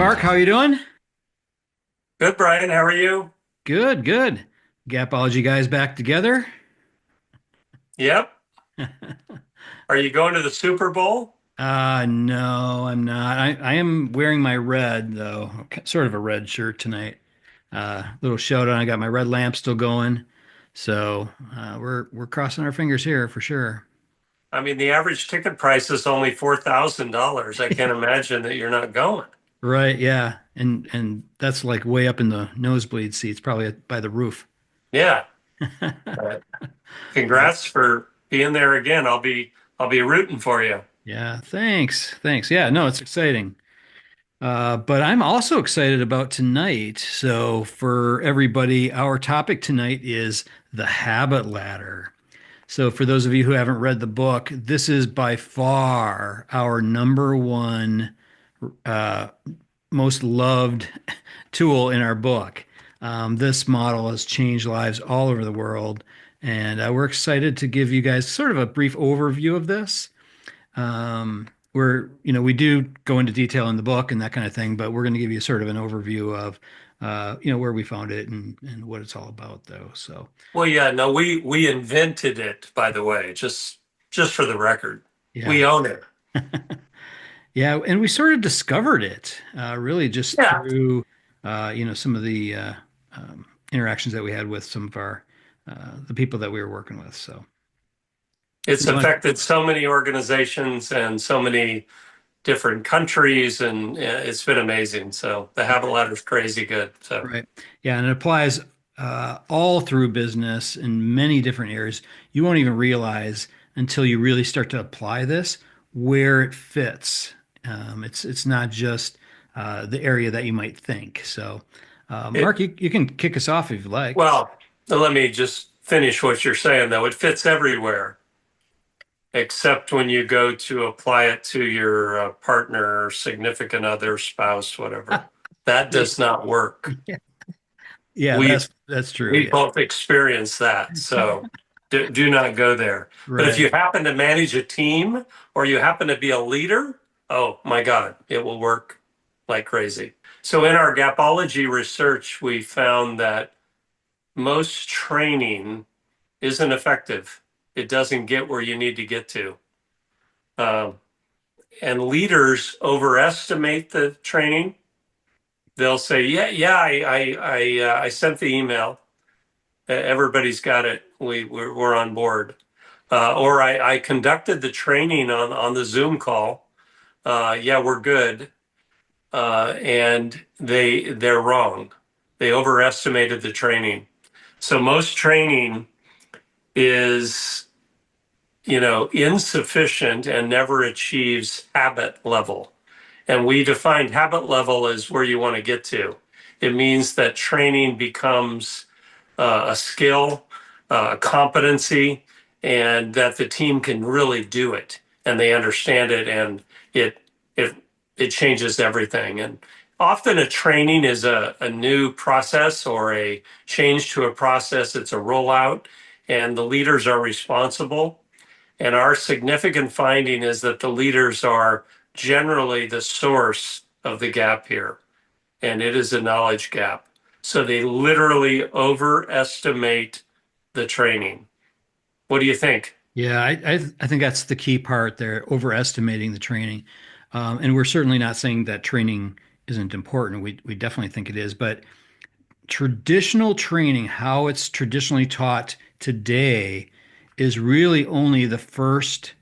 Mark. How you doing? Good, Brian. How are you? Good, good. Gapology guys back together? Yep. Are you going to the Super Bowl? No, I'm not. I am wearing my red though, sort of a red shirt tonight. Little showdown. I got my red lamp still going, so we're crossing our fingers here for sure. I mean, the average ticket price is only $4,000. I can't imagine that you're not going. Right, yeah, and that's like way up in the nosebleed seats, probably by the roof. Yeah. Uh, Yeah, Congrats for being there again. I'll be rooting for you. yeah. Thanks. Yeah, no, it's exciting. But I'm also excited about tonight. So, for everybody, our topic tonight is the habit ladder. So, for those of you who haven't read the book, this is by far our number one uh, most loved tool in our book. This model has changed lives all over the world. And we're excited to give you guys sort of a brief overview of this. We do go into detail in the book and that kind of thing, but we're going to give you sort of an overview of, where we found it and what it's all about, though. So, Well, yeah, no, we invented it, by the way, just for the record. yeah, We own it. yeah, and we sort of discovered it really just Yeah. through, some of the interactions that we had with some of the people that we were working with. So, It's you want affected so many organizations and so many different countries, and it's been amazing. So the habit ladder is crazy good. So. Right. Yeah, and it applies all through business in many different areas. You won't even realize until you really start to apply this where it fits. It's not just the area that you might think. So, Mark, It, you can kick us off if you like. well, let me just finish what you're saying, though. It fits everywhere, except when you go to apply it to your partner, significant other, spouse, whatever. That does not work. Yeah, yeah, We've that's true. we Yeah. both experienced that, so do not go there. But if Right. you happen to manage a team or you happen to be a leader, oh my God, it will work like crazy. So in our Gapology research, we found that most training isn't effective. It doesn't get where you need to get to. Um, and leaders overestimate the training. They'll say, "Yeah, I sent the email. Everybody's got it. We're on board." Or I conducted the training on the Zoom call. Yeah, we're good. And they're wrong. They overestimated the training. So most training is insufficient and never achieves habit level. And we defined habit level as where you want to get to. It means that training becomes a skill, a competency, and that the team can really do it and they understand it, and it it it changes everything. And often a training is a new process or a change to a process. It's a rollout, and the leaders are responsible. And our significant finding is that the leaders are generally the source of the gap here, and it is a knowledge gap. So they literally overestimate the training. What do you think? Yeah, I think that's the key part there, overestimating the training. And we're certainly not saying that training isn't important. We definitely think it is, but traditional training, how it's traditionally taught today, is really only the first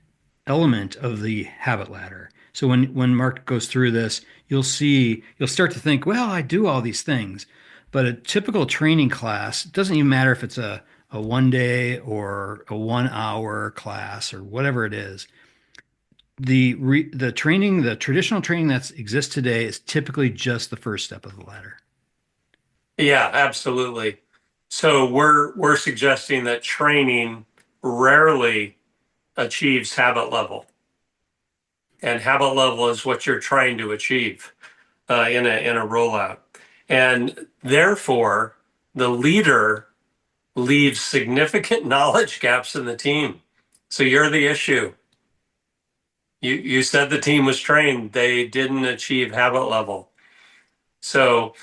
element of the habit ladder. So when Mark goes through this, you'll start to think, well, I do all these things, but a typical training class doesn't even matter if it's a 1 day or a 1 hour class or whatever it is. The training, the traditional training that exists today is typically just the first step of the ladder. Yeah, absolutely. So we're suggesting that training rarely achieves habit level, and habit level is what you're trying to achieve in a rollout, and therefore the leader leaves significant knowledge gaps in the team. So you're the issue. You said the team was trained. They didn't achieve habit level. So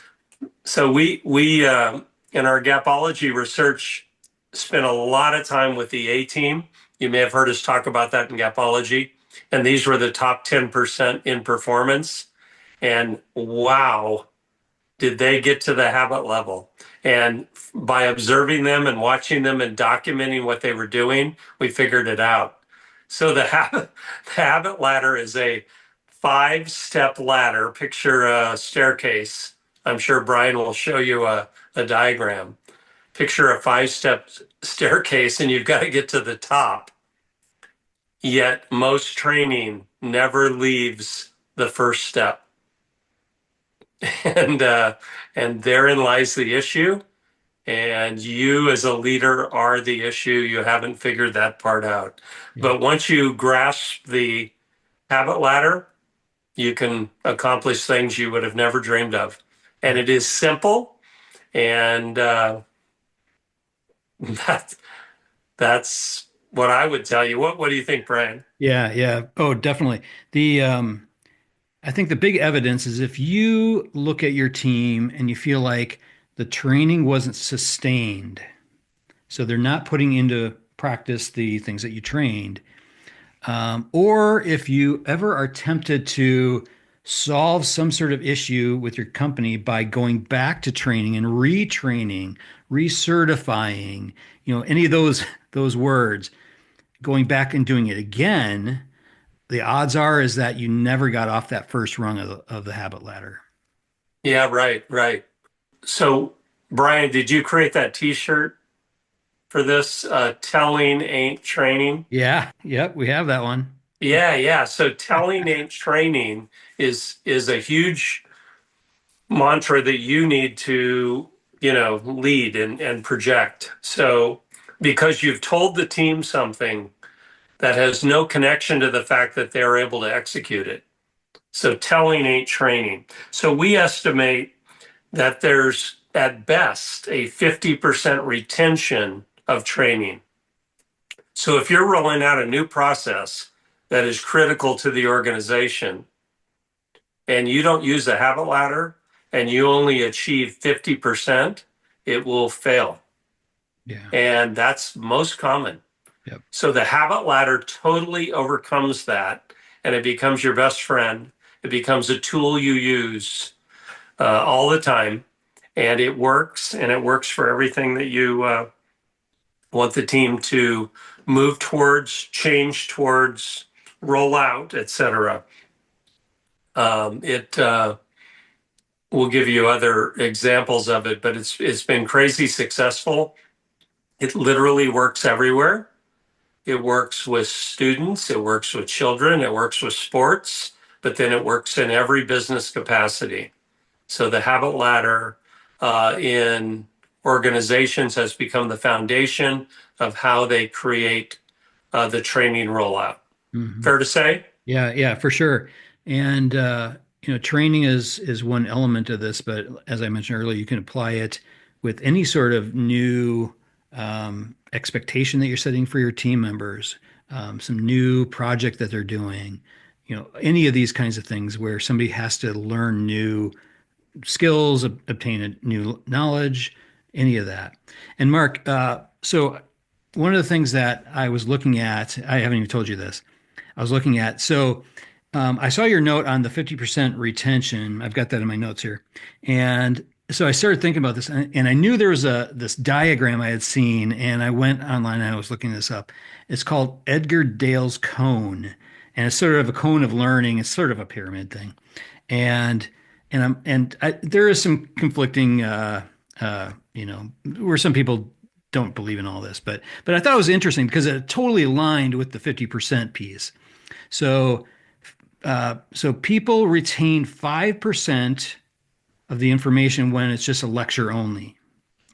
so we in our Gapology research spent a lot of time with the A team. You may have heard us talk about that in Gapology, and these were the top 10% in performance. And wow, did they get to the habit level? And by observing them and watching them and documenting what they were doing, we figured it out. So the habit ladder is a 5-step ladder. Picture a staircase. I'm sure Brian will show you a diagram. Picture a 5-step staircase, and you've got to get to the top. Yet most training never leaves the first step. And and therein lies the issue. And you as a leader are the issue. You haven't figured that part out. Yeah. But once you grasp the habit ladder, you can accomplish things you would have never dreamed of. And Yeah. it is simple. And that, that's what I would tell you. What do you think, Brian? Yeah. Yeah. Oh, definitely. I think the big evidence is if you look at your team and you feel like the training wasn't sustained, so they're not putting into practice the things that you trained, or if you ever are tempted to solve some sort of issue with your company by going back to training and retraining, recertifying, any of those words, going back and doing it again, the odds are is that you never got off that first rung of the habit ladder. Yeah, right, right. So, Brian, did you create that T-shirt for this? Telling ain't training. Yeah, yep, we have that one. Yeah, yeah. So telling ain't training is a huge mantra that you need to, lead and project. So because you've told the team something that has no connection to the fact that they're able to execute it. So telling ain't training. So we estimate that there's at best a 50% retention of training. So if you're rolling out a new process that is critical to the organization and you don't use a habit ladder and you only achieve 50%, it will fail. Yeah, And that's most common. yep, So the habit ladder totally overcomes that and it becomes your best friend. It becomes a tool you use all the time. And it works for everything that you want the team to move towards, change towards, roll out, etc. It We'll give you other examples of it, but it's been crazy successful. It literally works everywhere. It works with students, it works with children, it works with sports, but then it works in every business capacity. So the habit ladder in organizations has become the foundation of how they create the training rollout. hmm, Fair to say? yeah, yeah, for sure. And training is one element of this, but as I mentioned earlier, you can apply it with any sort of new expectation that you're setting for your team members, some new project that they're doing, any of these kinds of things where somebody has to learn new skills, obtain a new knowledge, any of that. And Mark, so one of the things that I was looking at, I haven't even told you this. I was looking at, so I saw your note on the 50% retention. I've got that in my notes here. And so I started thinking about this, and I knew there was this diagram I had seen, and I went online and I was looking this up. It's called Edgar Dale's cone, and it's sort of a cone of learning. It's sort of a pyramid thing, and there is some conflicting, where some people don't believe in all this, but I thought it was interesting because it totally aligned with the 50% piece. So so people retain 5% of the information when it's just a lecture only,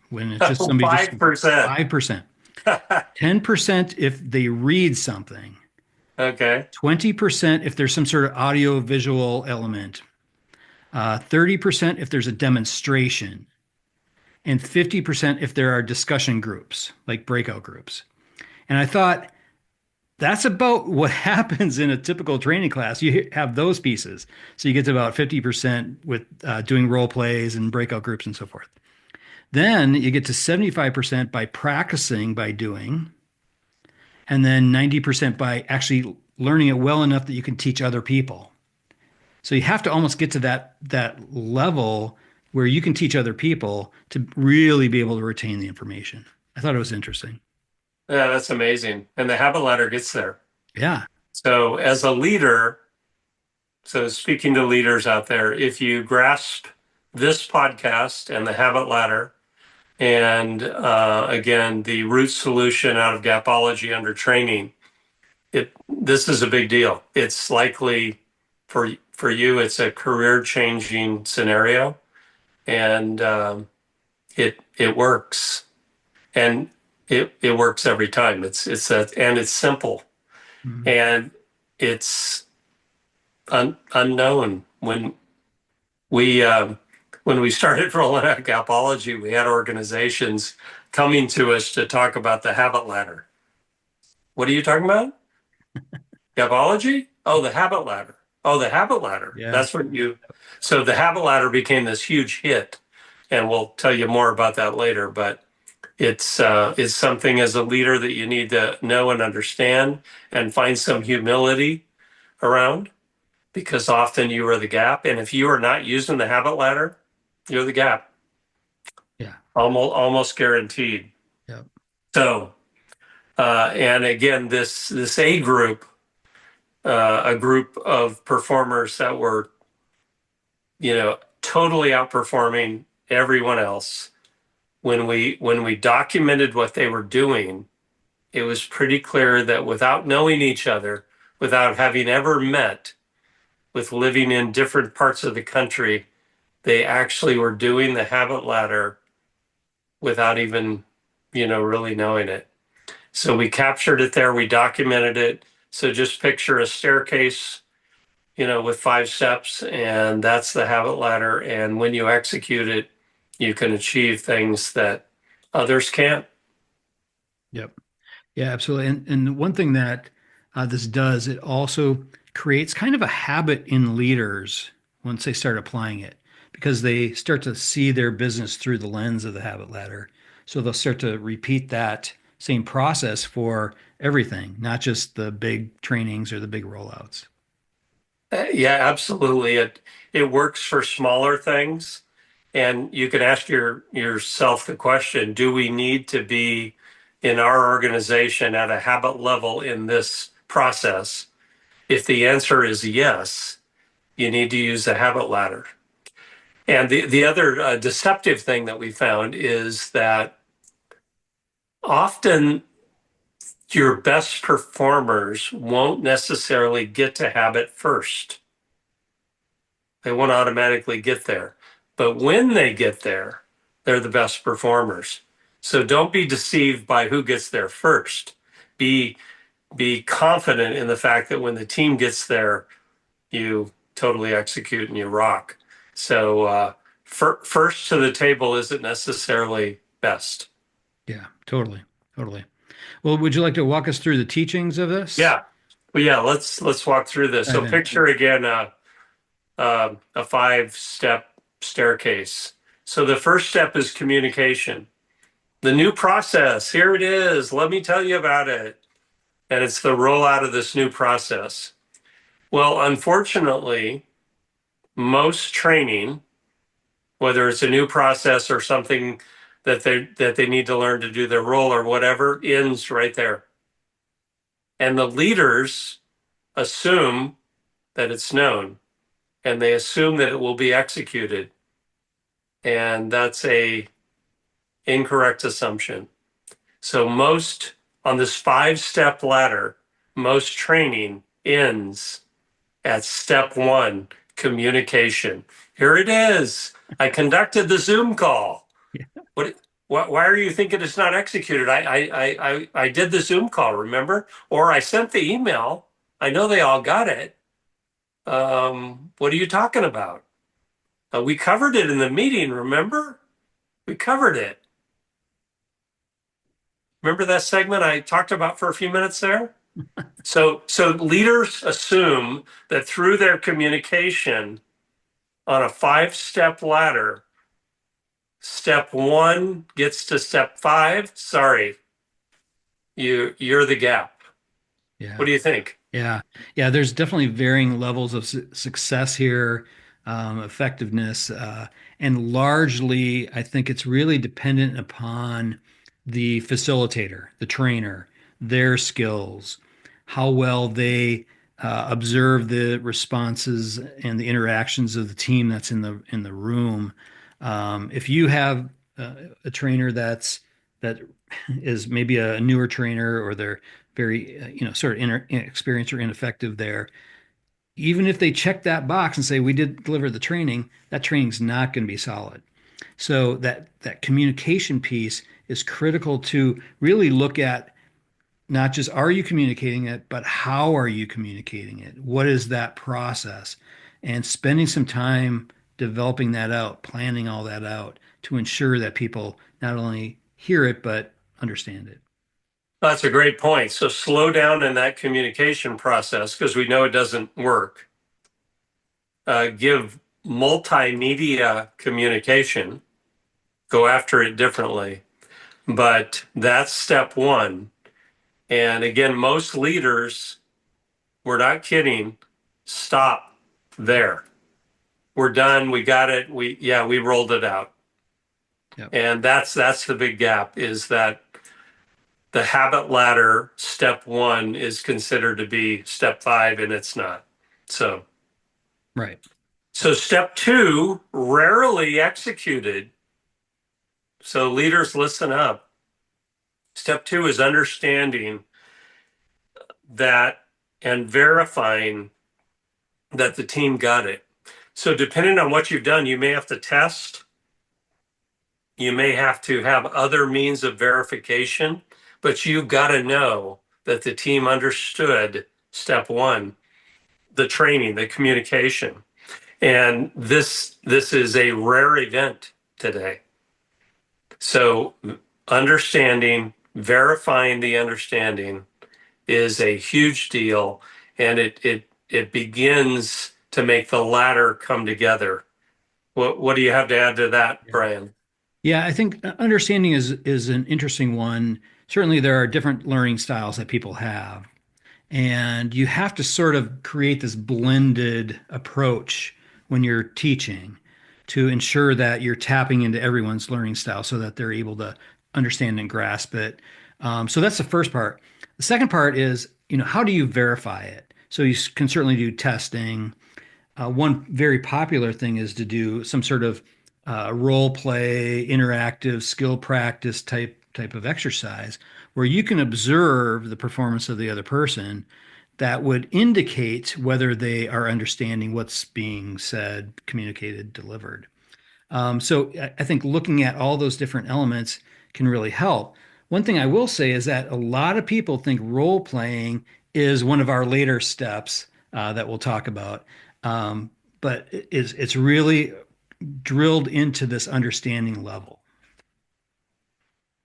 when it's just somebody just 5%. 5%, 10% if they read something, Okay. 20% if there's some sort of audio visual element, 30% if there's a demonstration, and 50% if there are discussion groups, like breakout groups. And I thought that's about what happens in a typical training class. You have those pieces. So you get to about 50% with doing role plays and breakout groups and so forth. Then you get to 75% by practicing by doing, and then 90% by actually learning it well enough that you can teach other people. So you have to almost get to that level where you can teach other people to really be able to retain the information. I thought it was interesting. Yeah, that's amazing. And the habit ladder gets there. Yeah. So as a leader, so speaking to leaders out there, if you grasp this podcast and the habit ladder, and again, the root solution out of Gapology under training, this is a big deal. It's likely for you, it's a career changing scenario, and it works, and it works every time. It's that, and it's simple, Mhm. and it's unknown we when we started rolling out Gapology, we had organizations coming to us to talk about the habit ladder. What are you talking about? Gapology? Oh, the habit ladder. Oh, the habit ladder. Yeah. That's what you. So the habit ladder became this huge hit, and we'll tell you more about that later. But it's something as a leader that you need to know and understand, and find some humility around, because often you are the gap, and if you are not using the habit ladder, you're the gap, Yeah. almost guaranteed. Yeah. So, and again, this A group, a group of performers that were, totally outperforming everyone else. When we documented what they were doing, it was pretty clear that without knowing each other, without having ever met, with living in different parts of the country, they actually were doing the habit ladder without even, really knowing it. So we captured it there, we documented it. So just picture a staircase, with 5 steps, and that's the habit ladder. And when you execute it, you can achieve things that others can't. Yep. Yeah, absolutely. And one thing that this does, it also creates kind of a habit in leaders once they start applying it, because they start to see their business through the lens of the habit ladder. So they'll start to repeat that same process for everything, not just the big trainings or the big rollouts. Yeah, absolutely. It works for smaller things. And you can ask yourself the question, do we need to be in our organization at a habit level in this process? If the answer is yes, you need to use the habit ladder. And the other deceptive thing that we found is that often your best performers won't necessarily get to habit first. They won't automatically get there. But when they get there, they're the best performers. So don't be deceived by who gets there first. Be be confident in the fact that when the team gets there, you totally execute and you rock. So first to the table isn't necessarily best. Yeah, totally. Totally. Well, would you like to walk us through the teachings of this? Yeah. Well, yeah. Let's walk through this. Dive So in. picture again a 5-step staircase. So the first step is communication. The new process, here it is. Let me tell you about it. And it's the rollout of this new process. Well, unfortunately, most training, whether it's a new process or something that they need to learn to do their role or whatever, ends right there. And the leaders assume that it's known, and they assume that it will be executed. And that's a incorrect assumption. So most on this 5-step ladder, most training ends at step 1, communication. Here it is. I conducted the Zoom call. Yeah. What? Why are you thinking it's not executed? I did the Zoom call, remember? Or I sent the email. I know they all got it. What are you talking about? We covered it in the meeting, remember? We covered it. Remember that segment I talked about for a few minutes there? So leaders assume that through their communication on a 5 step ladder, step one gets to step five. Sorry, you're the gap. What Yeah. do you think? Yeah, yeah. There's definitely varying levels of success here, effectiveness, and largely, I think it's really dependent upon the facilitator, the trainer, their skills, how well they observe the responses and the interactions of the team that's in the room. If you have a trainer that is maybe a newer trainer or they're very, sort of inexperienced or ineffective there. Even if they check that box and say we did deliver the training, that training's not going to be solid. So that communication piece is critical to really look at not just are you communicating it, but how are you communicating it? What is that process? And spending some time developing that out, planning all that out to ensure that people not only hear it, but understand it. That's a great point. So slow down in that communication process because we know it doesn't work. Give multimedia communication, go after it differently. But that's step one. And again, most leaders, we're not kidding, stop there. We're done. We got it. We rolled it out. Yep. And that's the big gap is that the habit ladder step one is considered to be step five and it's not. So Right. so step two, rarely executed. So leaders listen up. Step two is understanding that and verifying that the team got it. So depending on what you've done, you may have to test, you may have to have other means of verification, but you've got to know that the team understood step one, the training, the communication. And this is a rare event today. So understanding, verifying the understanding is a huge deal, and it begins to make the ladder come together. What do you have to add to that, Yeah. Brian? Yeah, I think understanding is an interesting one. Certainly, there are different learning styles that people have, and you have to sort of create this blended approach when you're teaching to ensure that you're tapping into everyone's learning style so that they're able to understand and grasp it. So that's the first part. The second part is, how do you verify it? So you can certainly do testing. One very popular thing is to do some sort of role play, interactive skill practice type of exercise where you can observe the performance of the other person that would indicate whether they are understanding what's being said, communicated, delivered. So I think looking at all those different elements can really help. One thing I will say is that a lot of people think role playing is one of our later steps that we'll talk about, um, but it's really drilled into this understanding level.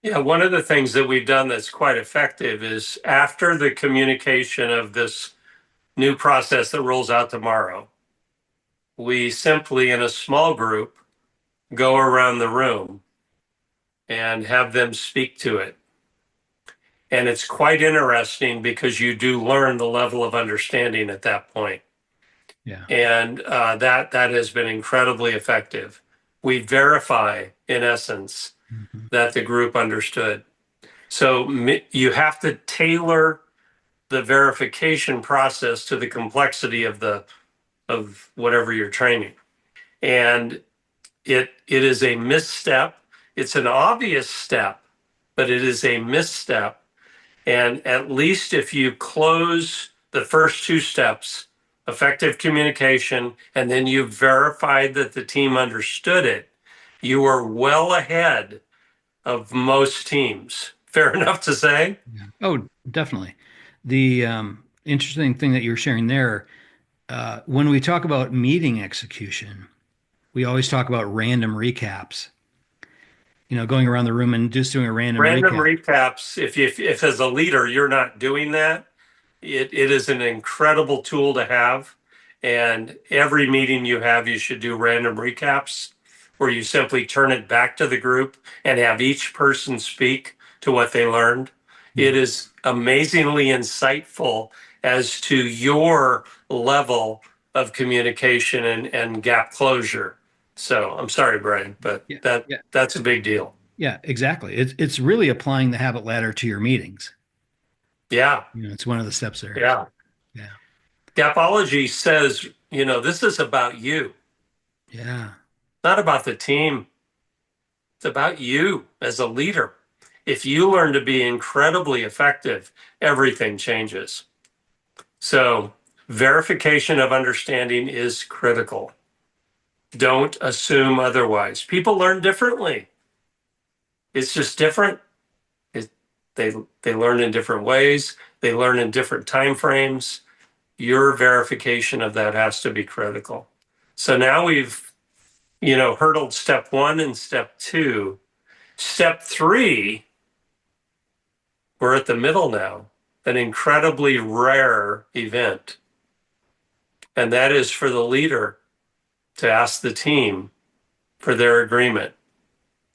Yeah, one of the things that we've done that's quite effective is after the communication of this new process that rolls out tomorrow, we simply, in a small group, go around the room and have them speak to it. And it's quite interesting because you do learn the level of understanding at that point. Yeah. And that has been incredibly effective. We verify, in essence, Mhm. that the group understood. So you have to tailor the verification process to the complexity of the of whatever you're training. And it is a misstep. It's an obvious step, but it is a misstep. And at least if you close the first two steps, effective communication, and then you verified that the team understood it, you are well ahead of most teams. Fair enough to say? Yeah. Oh, definitely. The interesting thing that you're sharing there, when we talk about meeting execution, we always talk about random recaps. Going around the room and just doing a random Random recap. recaps, if as a leader you're not doing that, It is an incredible tool to have. And every meeting you have, you should do random recaps where you simply turn it back to the group and have each person speak to what they learned. It Mhm. is amazingly insightful as to your level of communication and gap closure. So I'm sorry, Brian, but Yeah. Yeah. that's a big deal. Yeah, exactly. It's really applying the habit ladder to your meetings. Yeah, It's one of the steps there. So, yeah. yeah. Gapology says, this is about you, Yeah. not about the team. It's about you as a leader. If you learn to be incredibly effective, everything changes. So, verification of understanding is critical. Don't assume otherwise. People learn differently. It's just different. It, they they learn in different ways. They learn in different time frames. Your verification of that has to be critical. So now we've hurdled step one and step two. Step three, we're at the middle now, an incredibly rare event. And that is for the leader to ask the team for their agreement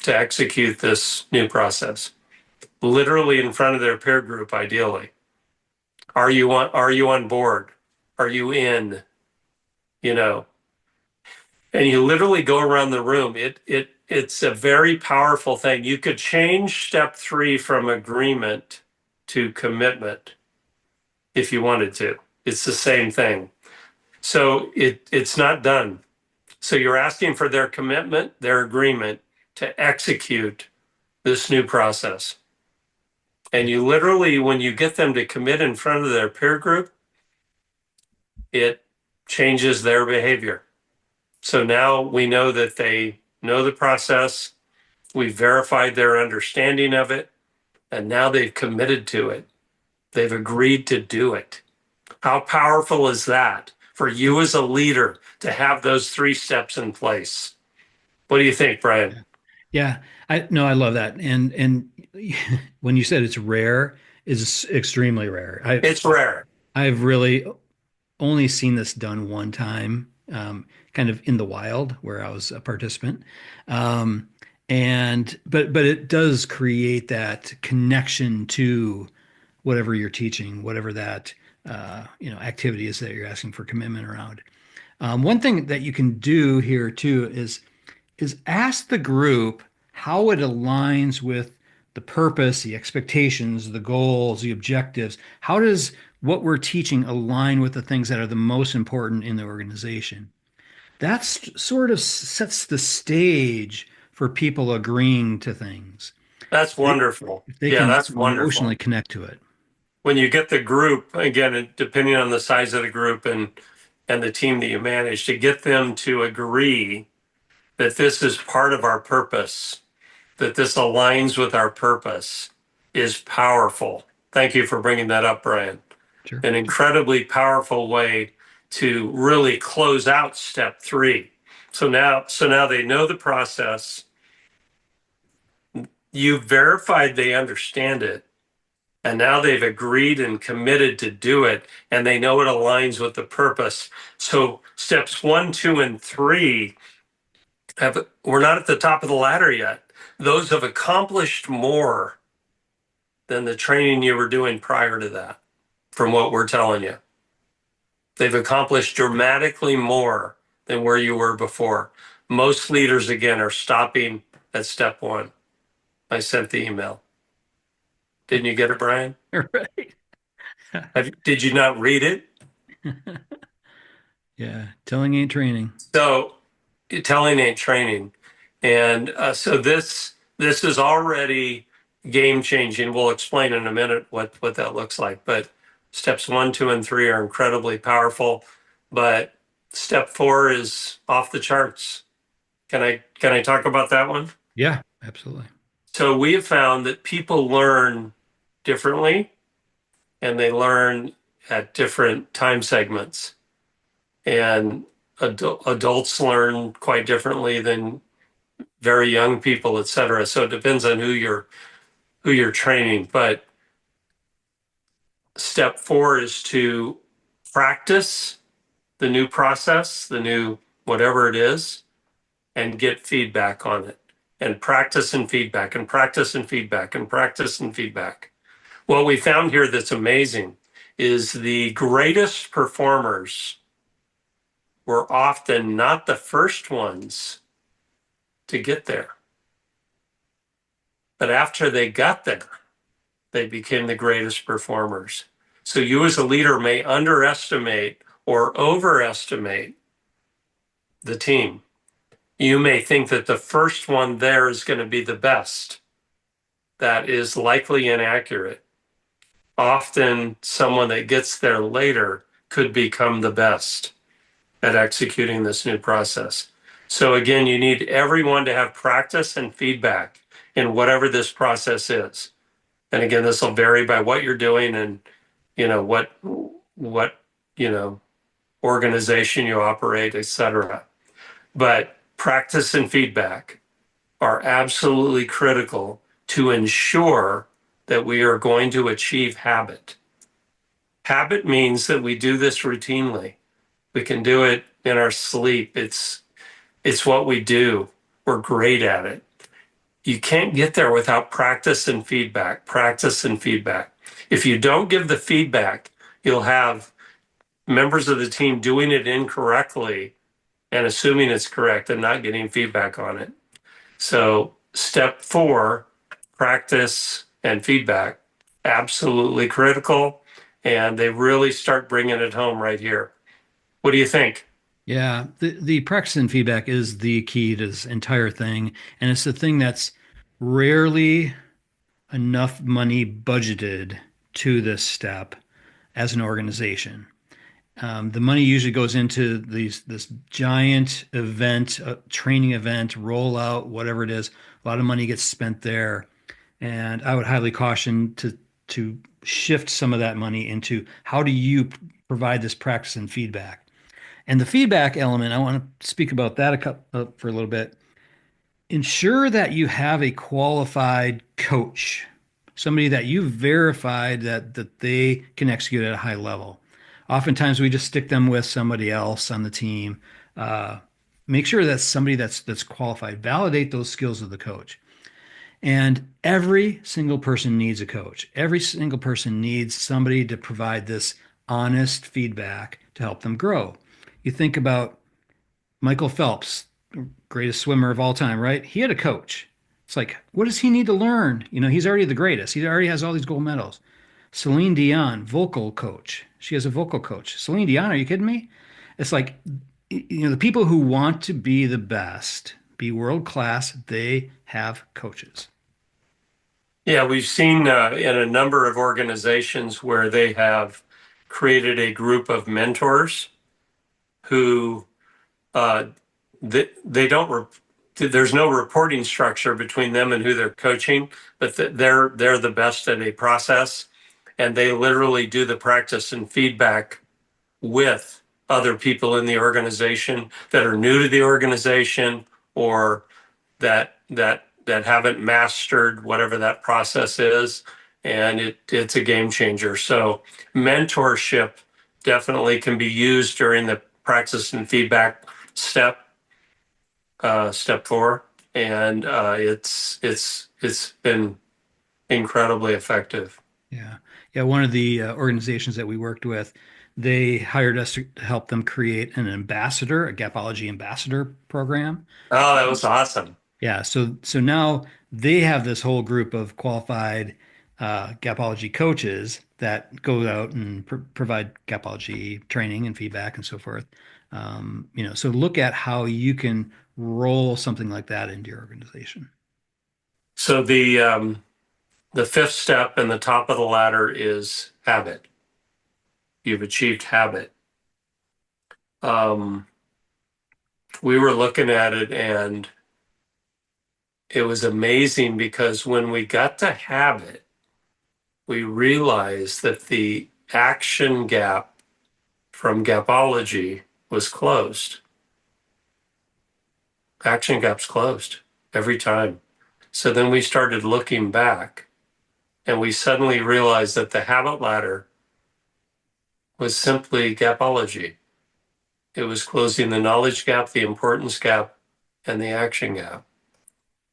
to execute this new process, literally in front of their peer group, ideally. Are you on board? Are you in? You know, and you literally go around the room. It's a very powerful thing. You could change step three from agreement to commitment if you wanted to. It's the same thing. So it's not done. So you're asking for their commitment, their agreement to execute this new process. And Yeah. you literally, when you get them to commit in front of their peer group, it changes their behavior. So now we know that they know the process. We've verified their understanding of it, and now they've committed to it. They've agreed to do it. How powerful is that for you as a leader to have those three steps in place? What do you think, Brian? Yeah. Yeah. I love that. And when you said it's rare, it's extremely rare. It's rare. I've really only seen this done one time, kind of in the wild where I was a participant. Um, but it does create that connection to whatever you're teaching, whatever that activity is that you're asking for commitment around. One thing that you can do here too is ask the group how it aligns with the purpose, the expectations, the goals, the objectives. How does what we're teaching align with the things that are the most important in the organization? That's sort of sets the stage for people agreeing to things. That's They, wonderful. if they Yeah, can that's emotionally wonderful. connect to it. When you get the group, again, depending on the size of the group and the team that you manage, to get them to agree that this is part of our purpose, that this aligns with our purpose is powerful. Thank you for bringing that up, Brian. Sure. An incredibly powerful way to really close out step three. So now they know the process. You verified they understand it. And now they've agreed and committed to do it, and they know it aligns with the purpose. So steps one, two, and three we're not at the top of the ladder yet. Those have accomplished more than the training you were doing prior to that, from what we're telling you. They've accomplished dramatically more than where you were before. Most leaders, again, are stopping at step one. I sent the email. Didn't you get it, Brian? Right. Did you not read it? Yeah. Telling ain't training. So, telling ain't training, and so this is already game changing. We'll explain in a minute what that looks like. But steps one, two, and three are incredibly powerful. But step four is off the charts. Can I talk about that one? Yeah, absolutely. So we have found that people learn differently, and they learn at different time segments. And adults learn quite differently than very young people, et cetera. So it depends on who you're training. But Step four is to practice the new process, the new whatever it is, and get feedback on it. And practice and feedback and practice and feedback and practice and feedback. What we found here that's amazing is the greatest performers were often not the first ones to get there. But after they got there, they became the greatest performers. So you as a leader may underestimate or overestimate the team. You may think that the first one there is going to be the best. That is likely inaccurate. Often someone that gets there later could become the best at executing this new process. So again, you need everyone to have practice and feedback in whatever this process is. And again, this will vary by what you're doing and what you know organization you operate, etc. But practice and feedback are absolutely critical to ensure that we are going to achieve habit. Habit means that we do this routinely. We can do it in our sleep. It's what we do. We're great at it. You can't get there without practice and feedback, practice and feedback. If you don't give the feedback, you'll have members of the team doing it incorrectly and assuming it's correct and not getting feedback on it. So step four, practice and feedback, absolutely critical. And they really start bringing it home right here. What do you think? Yeah, the practice and feedback is the key to this entire thing, and it's the thing that's rarely enough money budgeted to this step as an organization. The money usually goes into this giant event, training event, rollout, whatever it is. A lot of money gets spent there, and I would highly caution to shift some of that money into how do you provide this practice and feedback. And the feedback element, I want to speak about that for a little bit. Ensure that you have a qualified coach, somebody that you've verified that they can execute at a high level. Oftentimes, we just stick them with somebody else on the team. Uh, Make sure that's somebody that's qualified. Validate those skills of the coach. And every single person needs a coach. Every single person needs somebody to provide this honest feedback to help them grow. You think about Michael Phelps, greatest swimmer of all time, right? He had a coach. It's like, what does he need to learn? He's already the greatest. He already has all these gold medals. Celine Dion, vocal coach. She has a vocal coach. Celine Dion, are you kidding me? It's like, the people who want to be the best, be world class, they have coaches. Yeah, we've seen in a number of organizations where they have created a group of mentors who uh, they don't there's no reporting structure between them and who they're coaching, but they're the best at a process, and they literally do the practice and feedback with other people in the organization that are new to the organization or that haven't mastered whatever that process is, and it's a game changer. So mentorship definitely can be used during the practice and feedback step four, and it's been incredibly effective. Yeah. Yeah. One of the organizations that we worked with, they hired us to help them create an ambassador, a Gapology ambassador program. Oh, that was awesome. Yeah. So now they have this whole group of qualified Gapology coaches that go out and provide Gapology training and feedback and so forth. So look at how you can roll something like that into your organization. So the fifth step and the top of the ladder is habit. You've achieved habit. Um, we were looking at it and it was amazing because when we got to habit, we realized that the action gap from Gapology was closed. Action gap's closed every time. So then we started looking back and we suddenly realized that the habit ladder was simply gapology. It was closing the knowledge gap, the importance gap, and the action gap.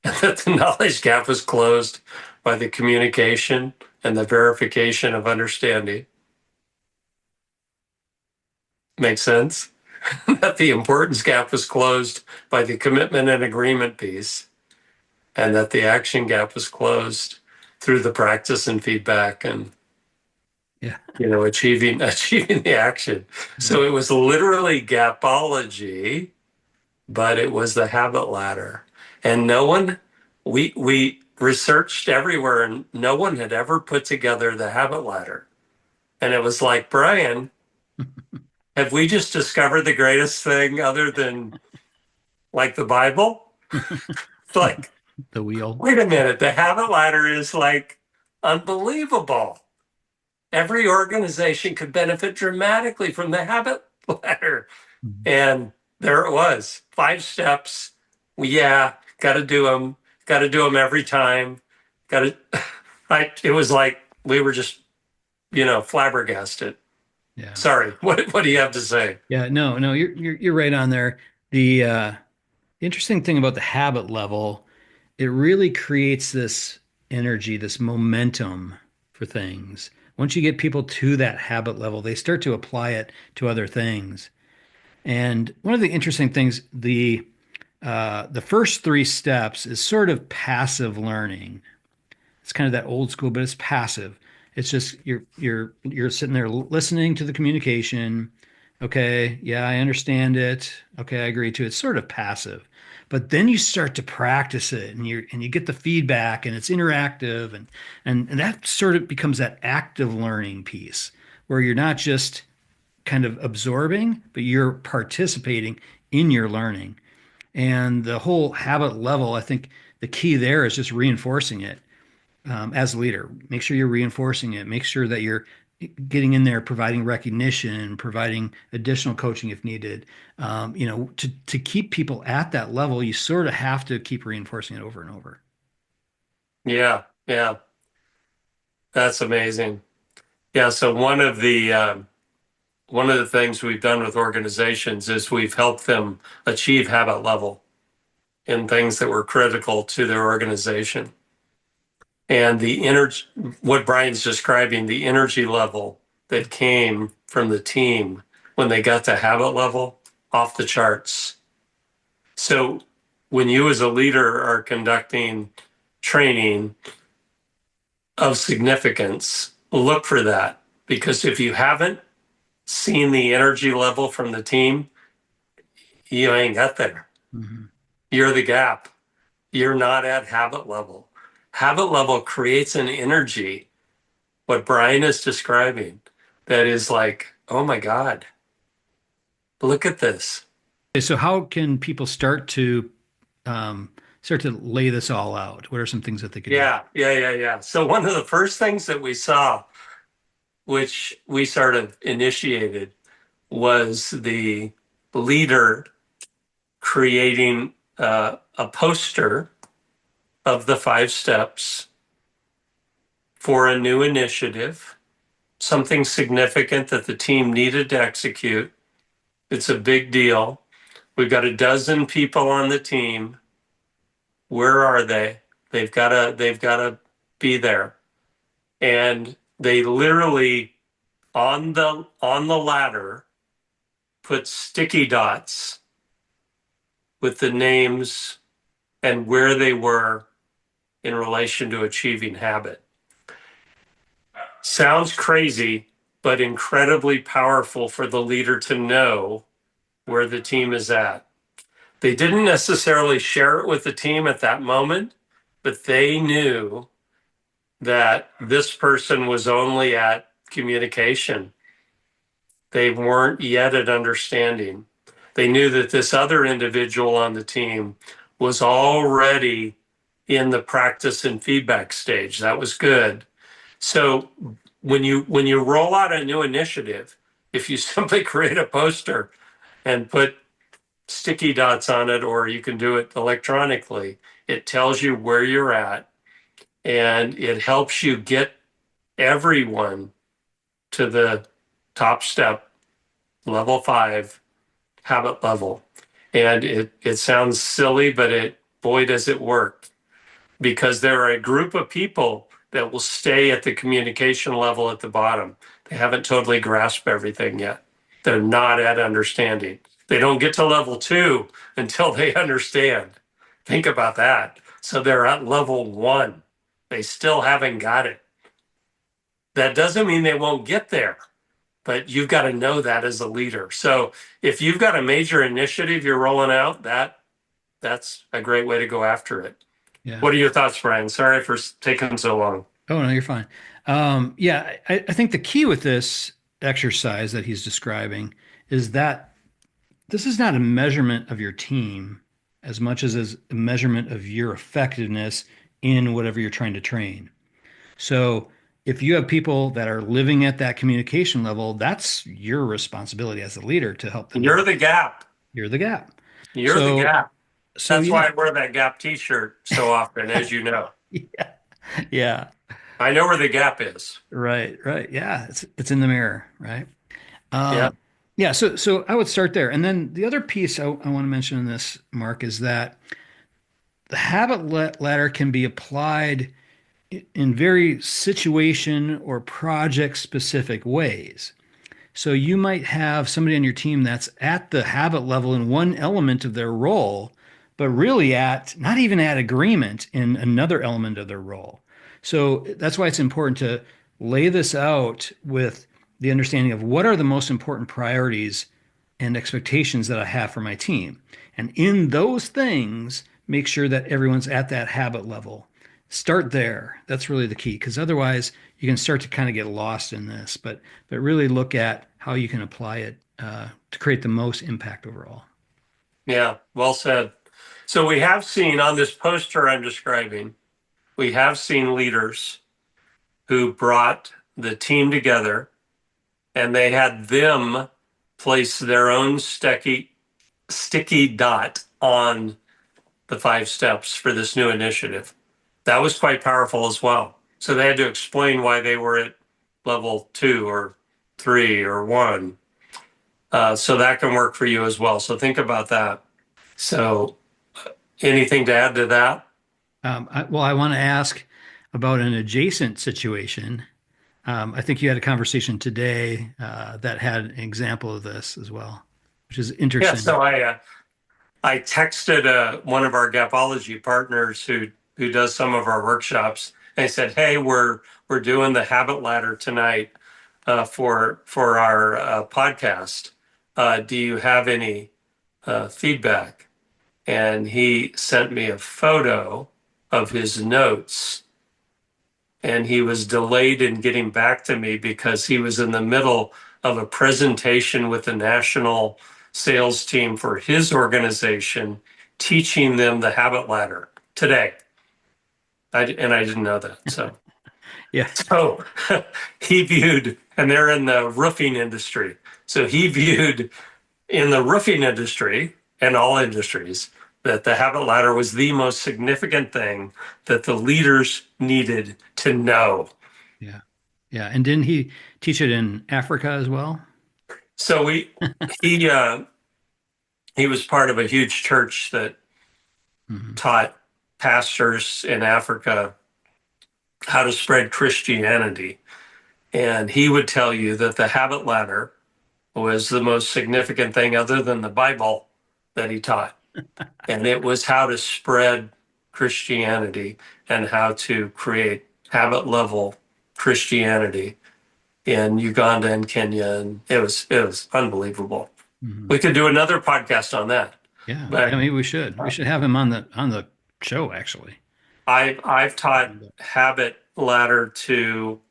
And that the knowledge gap was closed by the communication and the verification of understanding. Makes sense? That the importance gap was closed by the commitment and agreement piece, and that the action gap was closed through the practice and feedback and Yeah. achieving the action. Yeah. So it was literally gapology, but it was the habit ladder. And no one, we researched everywhere, and no one had ever put together the habit ladder. And it was like, Brian, have we just discovered the greatest thing other than like the Bible? It's like, The wheel. wait a minute, the habit ladder is like unbelievable. Every organization could benefit dramatically from the habit ladder. Mhm. And there it was, 5 steps. Yeah, got to do them. Got to do them every time. Got to. It was like we were just, flabbergasted. Yeah. Sorry. What do you have to say? Yeah. No, no, you're right on there. The interesting thing about the habit level, it really creates this energy, this momentum for things. Once you get people to that habit level, they start to apply it to other things. And one of the interesting things, the first three steps is sort of passive learning. It's kind of that old school, but it's passive. It's just you're sitting there listening to the communication. Okay, yeah, I understand it. Okay, I agree to it. It's sort of passive. But then you start to practice it and you get the feedback and it's interactive and that sort of becomes that active learning piece where you're not just kind of absorbing, but you're participating in your learning. And the whole habit level, I think the key there is just reinforcing it as a leader. Make sure you're reinforcing it. Make sure that you're getting in there, providing recognition, providing additional coaching if needed. To keep people at that level, you sort of have to keep reinforcing it over and over. Yeah, yeah, that's amazing. Yeah. So one of the things we've done with organizations is we've helped them achieve habit level in things that were critical to their organization. And the energy, what Brian's describing, the energy level that came from the team when they got to habit level, off the charts. So when you as a leader are conducting training of significance, look for that. Because if you haven't seen the energy level from the team, you ain't got there. Mhm. You're the gap. You're not at habit level. Habit level creates an energy, what Brian is describing, that is like, oh my God, look at this. Okay, so how can people start to lay this all out? What are some things that they could do? Yeah, yeah, yeah, yeah. So one of the first things that we saw, which we sort of initiated, was the leader creating a poster of the 5 steps for a new initiative, something significant that the team needed to execute. It's a big deal. We've got a dozen people on the team. Where are they? They've got to be there. And they literally on the ladder put sticky dots with the names and where they were in relation to achieving habit. Sounds crazy, but incredibly powerful for the leader to know where the team is at. They didn't necessarily share it with the team at that moment, but they knew that this person was only at communication. They weren't yet at understanding. They knew that this other individual on the team was already in the practice and feedback stage. That was good. So when you roll out a new initiative, if you simply create a poster and put sticky dots on it, or you can do it electronically, it tells you where you're at and it helps you get everyone to the top step, level 5, habit level. And it sounds silly, but boy, does it work, because there are a group of people that will stay at the communication level at the bottom. They haven't totally grasped everything yet. They're not at understanding. They don't get to level 2 until they understand. Think about that. So they're at level 1. They still haven't got it. That doesn't mean they won't get there, but you've got to know that as a leader. So if you've got a major initiative you're rolling out, that's a great way to go after it. Yeah. What are your thoughts, Brian? Sorry for taking so long. Oh, no, you're fine. Yeah, I think the key with this exercise that he's describing is that this is not a measurement of your team as much as is a measurement of your effectiveness in whatever you're trying to train. So if you have people that are living at that communication level, that's your responsibility as a leader to help them You're get. the gap. You're the gap. You're the So, gap. so That's why yeah, I wear that Gap t-shirt so often, as you know. yeah, yeah, I know where the gap is. right, right, yeah. It's in the mirror, right? Yeah. Um, yeah. So I would start there, and then the other piece I want to mention in this, Mark, is that the ladder can be applied in very situation or project specific ways. So you might have somebody on your team that's at the habit level in one element of their role, but really at not even at agreement in another element of their role. So that's why it's important to lay this out with the understanding of what are the most important priorities and expectations that I have for my team. And in those things, make sure that everyone's at that habit level. Start there. That's really the key, because otherwise you can start to kind of get lost in this. But really look at how you can apply it to create the most impact overall. Yeah. Well said. So we have seen on this poster I'm describing, we have seen leaders who brought the team together and they had them place their own sticky dot on the 5 steps for this new initiative. That was quite powerful as well. So they had to explain why they were at level 2 or 3 or 1. So that can work for you as well. So think about that. So anything to add to that? Well, I want to ask about an adjacent situation. I think you had a conversation today that had an example of this as well, which is Yeah. interesting. So I texted one of our Gapology partners who does some of our workshops. And I said, "Hey, we're doing the habit ladder tonight for our podcast. Do you have any feedback?" And he sent me a photo of his notes, and he was delayed in getting back to me because he was in the middle of a presentation with the national sales team for his organization, teaching them the habit ladder today. And I didn't know that. So, Yeah, so he viewed, and they're in the roofing industry. So he viewed in the roofing industry and all industries that the habit ladder was the most significant thing that the leaders needed to know. yeah, yeah. And didn't he teach it in Africa as well? So he he was part of a huge church that Hmm. taught pastors in Africa how to spread Christianity. And he would tell you that the habit ladder was the most significant thing other than the Bible that he taught. And it was how to spread Christianity and how to create habit level Christianity in Uganda and Kenya. And it was unbelievable. Hmm. We could do another podcast on that. Yeah, yeah. But Maybe we should. We should have him on the show actually. I've taught habit ladder to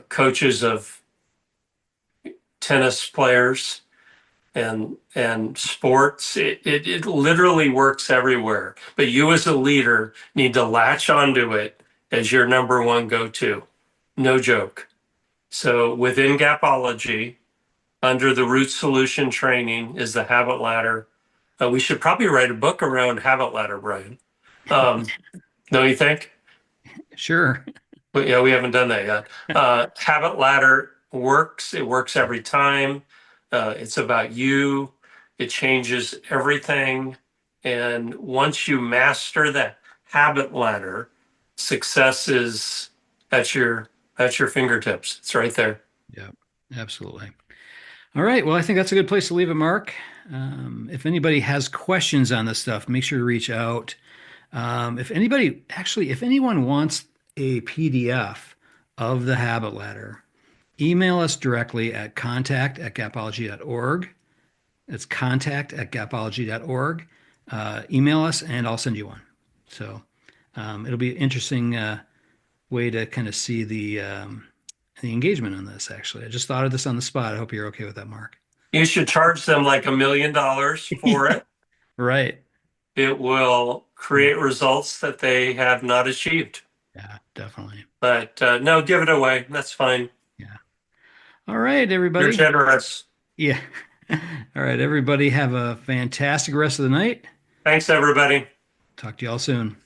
coaches of tennis players and sports. It literally works everywhere. But you as a leader need to latch onto it as your number one go-to. No joke. So within Gapology, under the root solution training is the habit ladder. We should probably write a book around habit ladder, Brian. Um, don't you think? Sure. Yeah, we haven't done that yet. Habit ladder works. It works every time. It's about you. It changes everything. And once you master that habit ladder, success is at your fingertips. It's right there. Yeah, absolutely. All right. Well, I think that's a good place to leave it, Mark. If anybody has questions on this stuff, make sure to reach out. If anyone wants a PDF of the habit ladder, email us directly at contact@gapology.org. It's contact@gapology.org. Email us and I'll send you one. So it'll be an interesting way to kind of see the engagement on this, actually. I just thought of this on the spot. I hope you're okay with that, Mark. You should charge them like $1 million for Yeah. it. Right. It will create results that they have not achieved. Yeah, definitely. But no, give it away. That's fine. Yeah. All right, You're everybody. generous. Yeah. All right, everybody. Have a fantastic rest of the night. Thanks, everybody. Talk to you all soon.